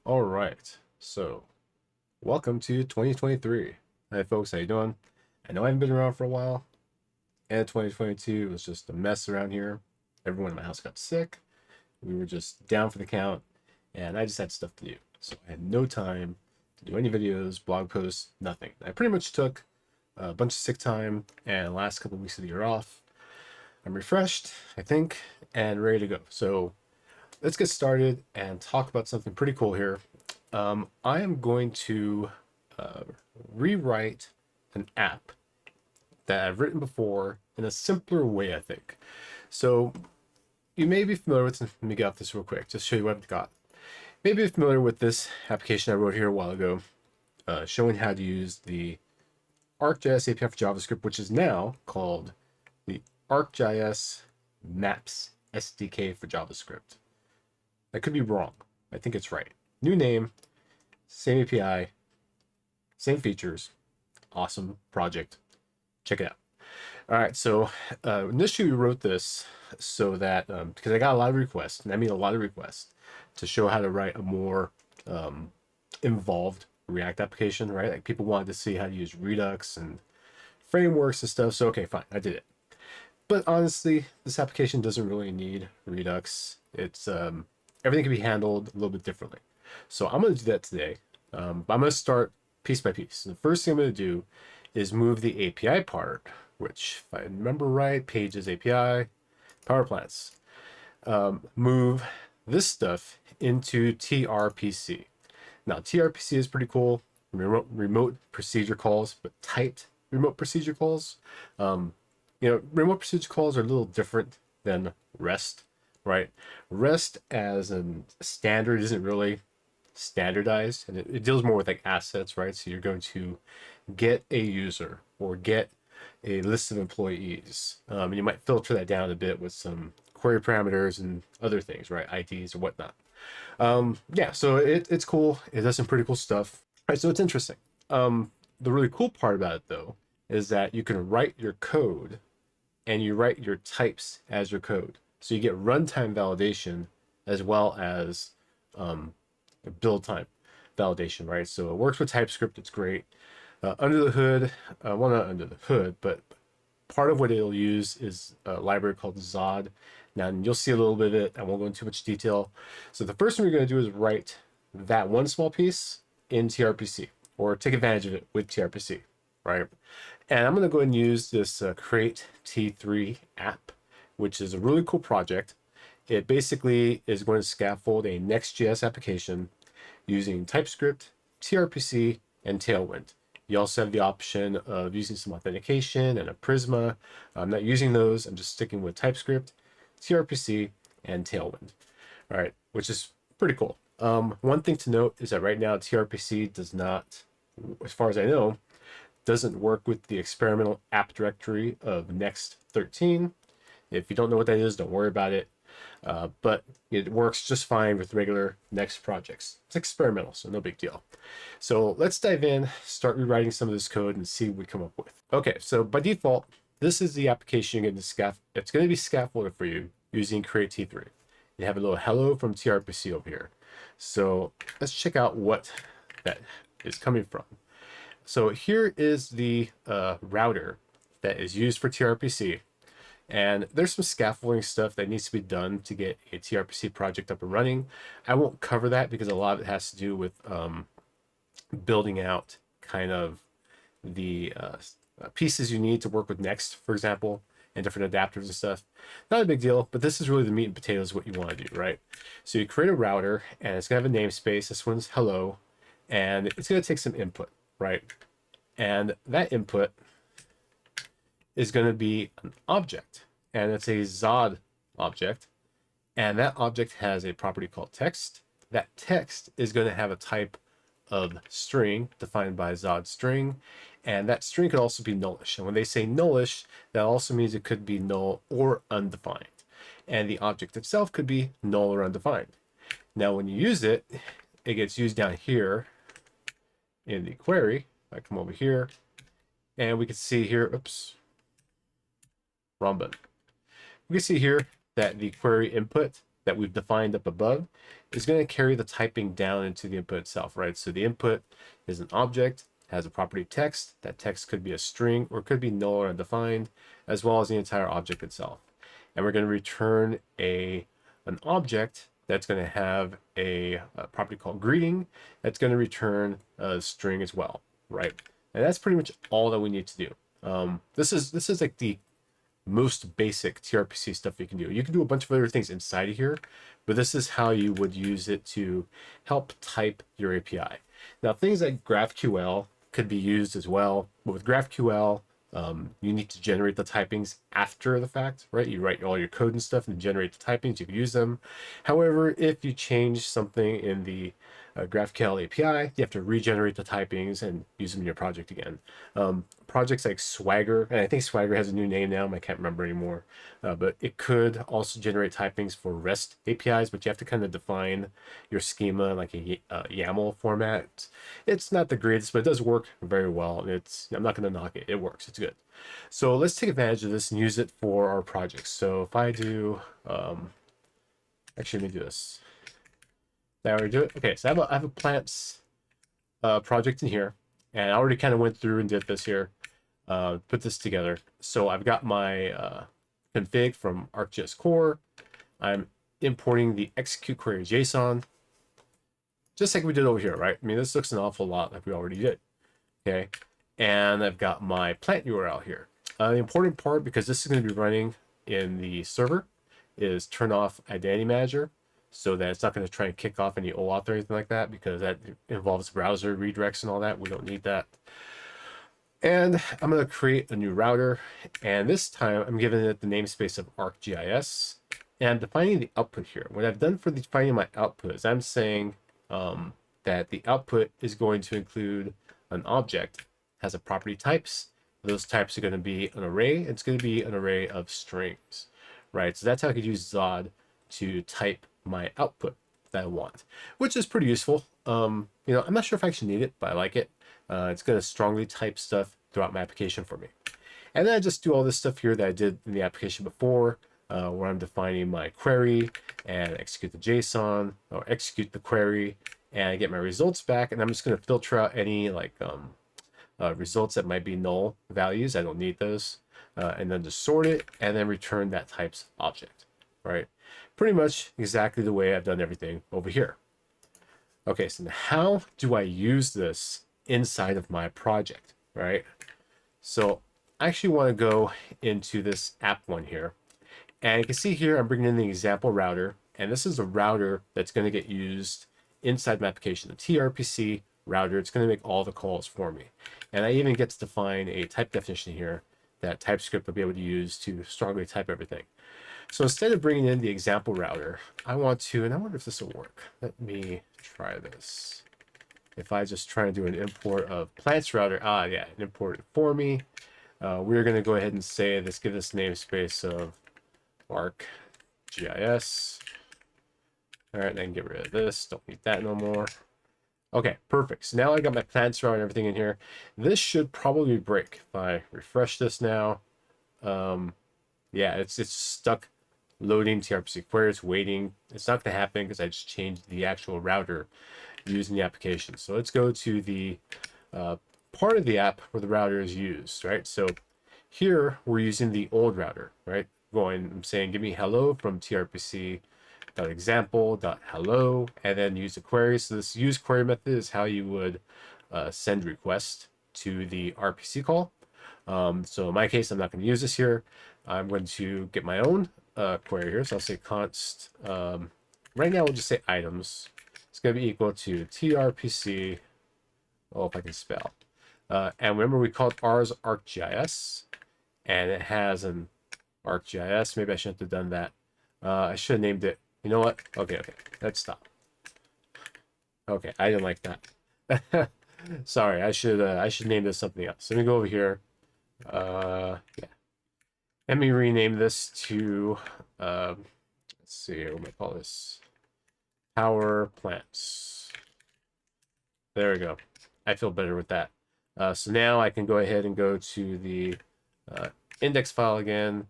All right, so welcome to 2023. Hi folks, how you doing? I know I haven't been around for a while, and 2022 was just a mess around here. Everyone in my house got sick. We were just down for the count, and I just had stuff to do. So I had no time to do any videos, blog posts, nothing. I pretty much took a bunch of sick time, and the last couple of weeks of the year off. I'm refreshed, I think, and ready to go. So let's get started and talk about something pretty cool here. I am going to uh, rewrite an app that I've written before in a simpler way, I think. So you may be familiar with, let me get off this real quick, just show you what I've got. Maybe you're familiar with this application I wrote here a while ago, showing how to use the ArcGIS API for JavaScript, which is now called the ArcGIS Maps SDK for JavaScript. I could be wrong. I think it's right. New name, same API, same features. Awesome project. Check it out. All right, so initially we wrote this so that because I got a lot of requests, and I mean a lot of requests, to show how to write a more involved React application, right? Like people wanted to see how to use Redux and frameworks and stuff. So okay, fine, I did it. But honestly, this application doesn't really need Redux. It's everything can be handled a little bit differently. So I'm going to do that today. But I'm going to start piece by piece. The first thing I'm going to do is move the API part, which, if I remember right, Pages API, Power Plants. Move this stuff into TRPC. Now, TRPC is pretty cool. Remote procedure calls, but typed remote procedure calls. Remote procedure calls are a little different than REST, right? REST as a standard isn't really standardized, and it deals more with like assets, right? So you're going to get a user or get a list of employees, and you might filter that down a bit with some query parameters and other things, right? IDs or whatnot. Yeah, so it's cool. It does some pretty cool stuff. All right, so it's interesting. The really cool part about it though is that you can write your code and you write your types as your code. So you get runtime validation as well as build time validation, right? So it works with TypeScript. It's great. Under the hood, well, not under the hood, but part of what it'll use is a library called Zod. Now, you'll see a little bit of it. I won't go into too much detail. So the first thing we're going to do is write that one small piece in TRPC, or take advantage of it with TRPC, right? And I'm going to go ahead and use this create-t3-app, which is a really cool project. It basically is going to scaffold a NextJS application using TypeScript, TRPC, and Tailwind. You also have the option of using some authentication and a Prisma. I'm not using those. I'm just sticking with TypeScript, TRPC, and Tailwind. All right, which is pretty cool. One thing to note is that right now TRPC does not, as far as I know, doesn't work with the experimental app directory of Next 13. If you don't know what that is, don't worry about it. But it works just fine with regular Next projects. It's experimental, so no big deal. So let's dive in, start rewriting some of this code and see what we come up with. Okay, so by default, this is the application you're going to it's going to be scaffolded for you using create-t3. You have a little hello from TRPC over here. So let's check out what that is coming from. So here is the router that is used for TRPC. And there's some scaffolding stuff that needs to be done to get a TRPC project up and running. I won't cover that because a lot of it has to do with building out kind of the pieces you need to work with Next, for example, and different adapters and stuff. Not a big deal, but this is really the meat and potatoes of what you want to do, right? So you create a router, and it's going to have a namespace. This one's hello, and it's going to take some input, right? And that input is going to be an object, and it's a Zod object, and that object has a property called text. That text is going to have a type of string defined by Zod string, and that string could also be nullish. And when they say nullish, that also means it could be null or undefined, and the object itself could be null or undefined. Now when you use it, it gets used down here in the query. I come over here, and we can see here, oops, wrong button. We can see here that the query input that we've defined up above is going to carry the typing down into the input itself, right? So the input is an object, has a property text. That text could be a string or could be null or undefined, as well as the entire object itself. And we're going to return an object that's going to have a property called greeting that's going to return a string as well, right? And that's pretty much all that we need to do. This is like the most basic TRPC stuff you can do. You can do a bunch of other things inside of here, but this is how you would use it to help type your API. Now, things like GraphQL could be used as well, but with GraphQL, you need to generate the typings after the fact, right? You write all your code and stuff and generate the typings, you can use them. However, if you change something in the GraphQL API, you have to regenerate the typings and use them in your project again. Projects like Swagger, and I think Swagger has a new name now, I can't remember anymore, but it could also generate typings for REST APIs, but you have to kind of define your schema like a YAML format. It's not the greatest, but it does work very well. I'm not going to knock it. It works. It's good. So let's take advantage of this and use it for our projects. So if I do, actually, let me do this. Did I already do it? Okay, so I have a plants project in here, and I already kind of went through and did this here, put this together. So I've got my config from ArcGIS core. I'm importing the execute query JSON, just like we did over here, right? I mean, this looks an awful lot like we already did. Okay, and I've got my plant URL here. The important part, because this is going to be running in the server, is turn off identity manager, so that it's not going to try and kick off any OAuth or anything like that, because that involves browser redirects and all that. We don't need that. And I'm going to create a new router, and this time I'm giving it the namespace of ArcGIS, and I'm defining the output here. What I've done for defining my output is I'm saying that the output is going to include an object, has a property types. Those types are going to be an array. It's going to be an array of strings, right? So that's how I could use Zod to type my output that I want, which is pretty useful. I'm not sure if I actually need it, but I like it. It's going to strongly type stuff throughout my application for me. And then I just do all this stuff here that I did in the application before, where I'm defining my query and execute the JSON or execute the query, and I get my results back. And I'm just going to filter out any results that might be null values. I don't need those. And then just sort it and then return that type's object, right? Pretty much exactly the way I've done everything over here. Okay, so now how do I use this inside of my project, right? So I actually want to go into this app one here. And you can see here, I'm bringing in the example router. And this is a router that's going to get used inside my application, the trpc router. It's going to make all the calls for me. And I even get to define a type definition here that TypeScript will be able to use to strongly type everything. So instead of bringing in the example router, I want to, and I wonder if this will work. Let me try this. If I just try to do an import of plants router, yeah, import it for me. We're going to go ahead and say this, give this namespace of ArcGIS. All right, then get rid of this. Don't need that no more. Okay, perfect. So now I got my plants router and everything in here. This should probably break. If I refresh this now, yeah, it's stuck loading TRPC query. It's waiting. It's not going to happen because I just changed the actual router using the application. So let's go to the part of the app where the router is used, right? So here we're using the old router, right? I'm saying give me hello from trpc.example.hello, and then use a query. So this use query method is how you would send request to the RPC call. So in my case, I'm not going to use this here. I'm going to get my own query here. So I'll say const, right now we'll just say items. It's going to be equal to trpc, oh, if I can spell. And remember we called ours ArcGIS, and it has an ArcGIS. Maybe I shouldn't have done that. I should have named it. You know what? Okay, let's stop. Okay, I didn't like that. Sorry, I should name this something else. Let me go over here. Yeah. Let me rename this to let's see, what am I call this? Power plants. There we go. I feel better with that. So now I can go ahead and go to the index file again.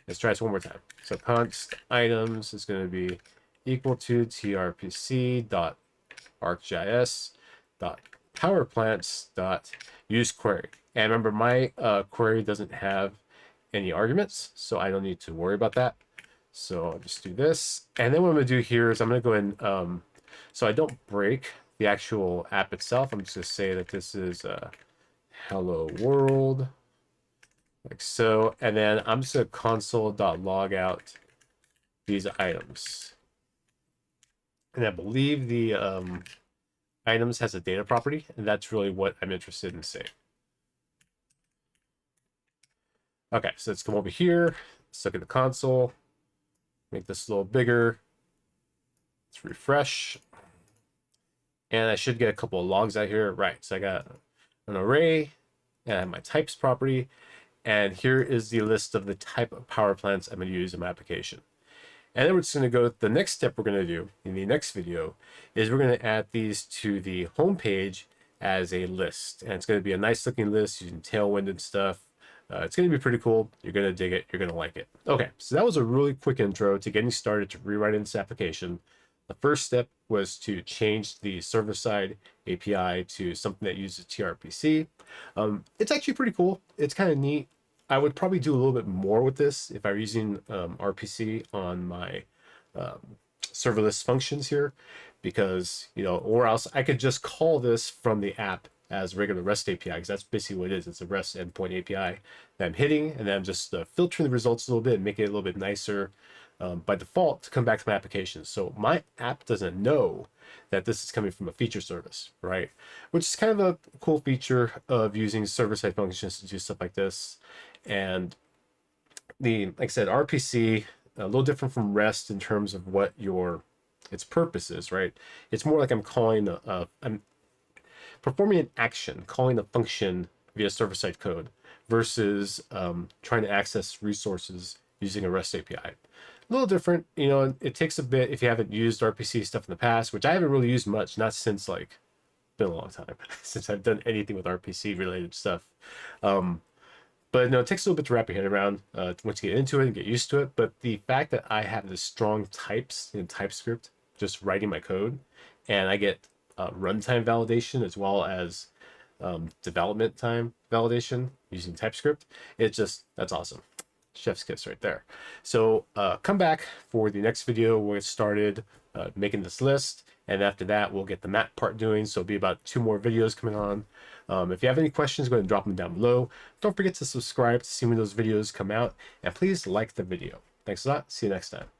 Let's try this one more time. So const items is going to be equal to trpc dot ArcGIS dot powerplants dot use query. And remember, my query doesn't have any arguments, so I don't need to worry about that. So I'll just do this. And then what I'm going to do here is I'm going to go in, so I don't break the actual app itself. I'm just going to say that this is hello world, like so. And then I'm just going to console.log out these items. And I believe the items has a data property, and that's really what I'm interested in seeing. Okay, so let's come over here. Let's look at the console. Make this a little bigger. Let's refresh. And I should get a couple of logs out here. Right, so I got an array, and I have my types property. And here is the list of the type of power plants I'm going to use in my application. And then we're just going to go, the next step we're going to do in the next video is we're going to add these to the home page as a list. And it's going to be a nice looking list using Tailwind and stuff. It's going to be pretty cool. You're going to dig it. You're going to like it. Okay, so that was a really quick intro to getting started to rewriting this application. The first step was to change the server-side API to something that uses trpc. It's actually pretty cool. It's kind of neat. I would probably do a little bit more with this if I were using RPC on my serverless functions here, because, you know, or else I could just call this from the app as regular REST API, because that's basically what it is. It's a REST endpoint API that I'm hitting, and then I'm just filtering the results a little bit and making it a little bit nicer by default to come back to my application. So my app doesn't know that this is coming from a feature service, right? Which is kind of a cool feature of using server-side functions to do stuff like this. And like I said, RPC, a little different from REST in terms of what its purpose is, right? It's more like I'm calling I'm performing an action, calling a function via server-side code versus trying to access resources using a REST API. A little different, you know. It takes a bit if you haven't used RPC stuff in the past, which I haven't really used much, not since like been a long time since I've done anything with RPC related stuff. But no, it takes a little bit to wrap your head around once you get into it and get used to it. But the fact that I have this strong types in TypeScript, just writing my code, and I get runtime validation as well as development time validation using TypeScript, that's awesome. Chef's kiss right there. So come back for the next video. We'll get started making this list, and after that we'll get the map part doing. So it'll be about 2 more videos coming on. If you have any questions, go ahead and drop them down below. Don't forget to subscribe to see when those videos come out, and please like the video. Thanks a lot. See you next time.